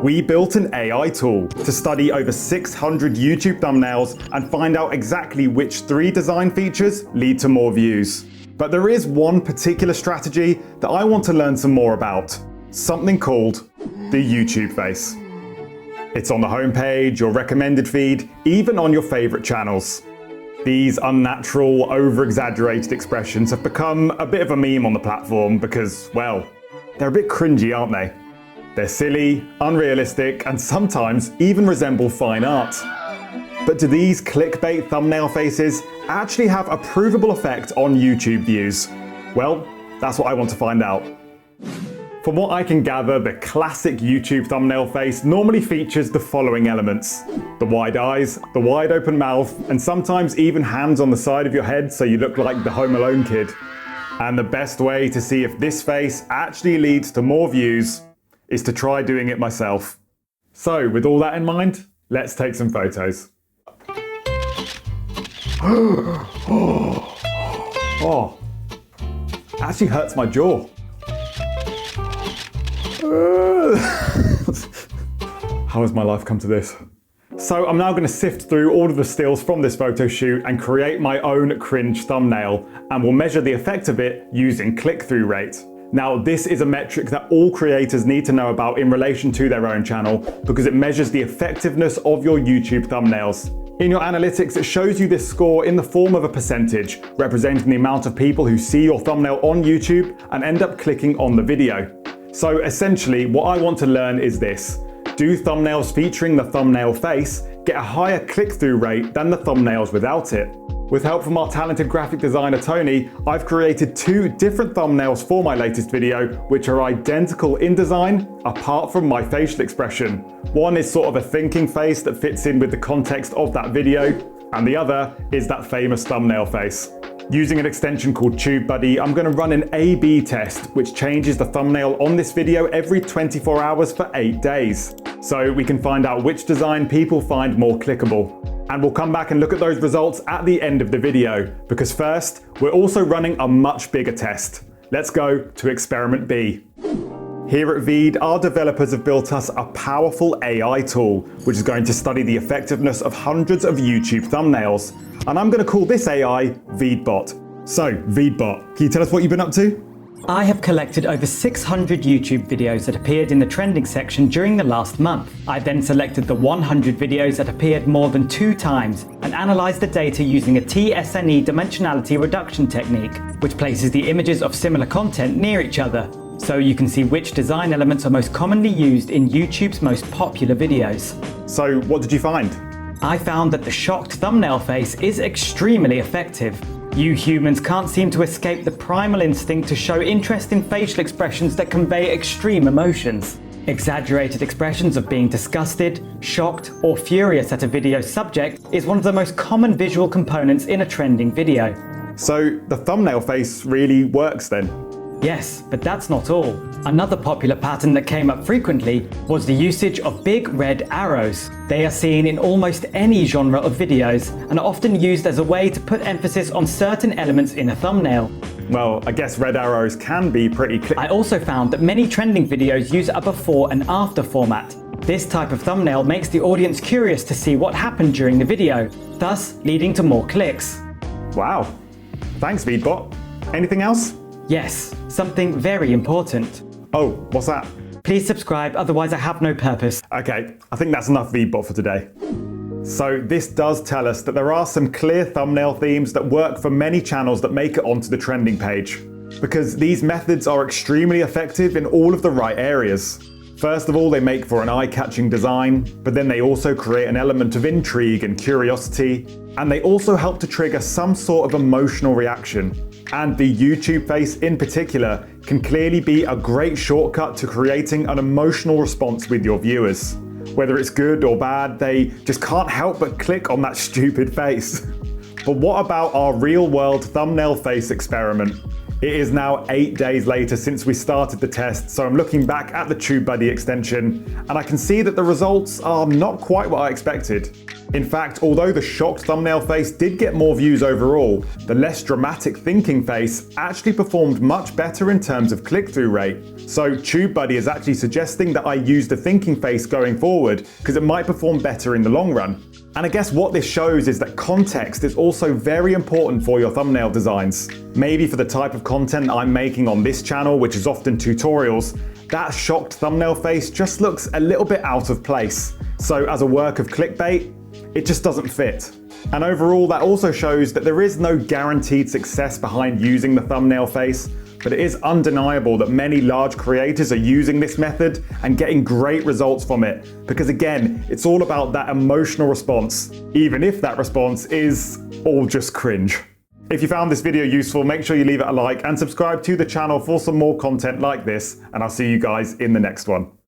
We built an AI tool to study over 600 YouTube thumbnails and find out exactly which 3 design features lead to more views. But there is one particular strategy that I want to learn some more about, something called the YouTube face. It's on the homepage, your recommended feed, even on your favorite channels. These unnatural, over-exaggerated expressions have become a bit of a meme on the platform because, well, they're a bit cringy, aren't they? They're silly, unrealistic, and sometimes even resemble fine art. But do these clickbait thumbnail faces actually have a provable effect on YouTube views? Well, that's what I want to find out. From what I can gather, the classic YouTube thumbnail face normally features the following elements: the wide eyes, the wide open mouth, and sometimes even hands on the side of your head so you look like the Home Alone kid. And the best way to see if this face actually leads to more views is to try doing it myself. So with all that in mind, let's take some photos. Oh, actually hurts my jaw. How has my life come to this? So I'm now going to sift through all of the stills from this photo shoot and create my own cringe thumbnail, and we'll measure the effect of it using click-through rate. Now, this is a metric that all creators need to know about in relation to their own channel because it measures the effectiveness of your YouTube thumbnails. In your analytics, it shows you this score in the form of a percentage, representing the amount of people who see your thumbnail on YouTube and end up clicking on the video. So essentially, what I want to learn is this: do thumbnails featuring the thumbnail face get a higher click-through rate than the thumbnails without it? With help from our talented graphic designer Tony, I've created 2 different thumbnails for my latest video, which are identical in design, apart from my facial expression. One is sort of a thinking face that fits in with the context of that video, and the other is that famous thumbnail face. Using an extension called TubeBuddy, I'm going to run an A/B test, which changes the thumbnail on this video every 24 hours for 8 days. So we can find out which design people find more clickable. And we'll come back and look at those results at the end of the video, because first, we're also running a much bigger test. Let's go to experiment B. Here at VEED, our developers have built us a powerful AI tool, which is going to study the effectiveness of hundreds of YouTube thumbnails. And I'm going to call this AI VEEDBot. So, VEEDBot, can you tell us what you've been up to? I have collected over 600 YouTube videos that appeared in the trending section during the last month. I then selected the 100 videos that appeared more than 2 times and analysed the data using a TSNE dimensionality reduction technique, which places the images of similar content near each other, so you can see which design elements are most commonly used in YouTube's most popular videos. So what did you find? I found that the shocked thumbnail face is extremely effective. You humans can't seem to escape the primal instinct to show interest in facial expressions that convey extreme emotions. Exaggerated expressions of being disgusted, shocked, or furious at a video's subject is one of the most common visual components in a trending video. So the thumbnail face really works then? Yes, but that's not all. Another popular pattern that came up frequently was the usage of big red arrows. They are seen in almost any genre of videos and are often used as a way to put emphasis on certain elements in a thumbnail. Well, I guess red arrows can be pretty clear. I also found that many trending videos use a before and after format. This type of thumbnail makes the audience curious to see what happened during the video, thus leading to more clicks. Wow. Thanks, VEEDBot. Anything else? Yes, something very important. Oh, what's that? Please subscribe, otherwise I have no purpose. Okay, I think that's enough VEEDBot for today. So this does tell us that there are some clear thumbnail themes that work for many channels that make it onto the trending page, because these methods are extremely effective in all of the right areas. First of all, they make for an eye-catching design, but then they also create an element of intrigue and curiosity, and they also help to trigger some sort of emotional reaction. And the YouTube face in particular can clearly be a great shortcut to creating an emotional response with your viewers. Whether it's good or bad, they just can't help but click on that stupid face. But what about our real-world thumbnail face experiment? It is now 8 days later since we started the test, so I'm looking back at the TubeBuddy extension, and I can see that the results are not quite what I expected. In fact, although the shocked thumbnail face did get more views overall, the less dramatic thinking face actually performed much better in terms of click-through rate. So TubeBuddy is actually suggesting that I use the thinking face going forward because it might perform better in the long run. And I guess what this shows is that context is also very important for your thumbnail designs. Maybe for the type of content I'm making on this channel, which is often tutorials, that shocked thumbnail face just looks a little bit out of place. So as a work of clickbait, it just doesn't fit. And overall, that also shows that there is no guaranteed success behind using the thumbnail face, but it is undeniable that many large creators are using this method and getting great results from it. Because again, it's all about that emotional response, even if that response is all just cringe. If you found this video useful, make sure you leave it a like and subscribe to the channel for some more content like this, and I'll see you guys in the next one.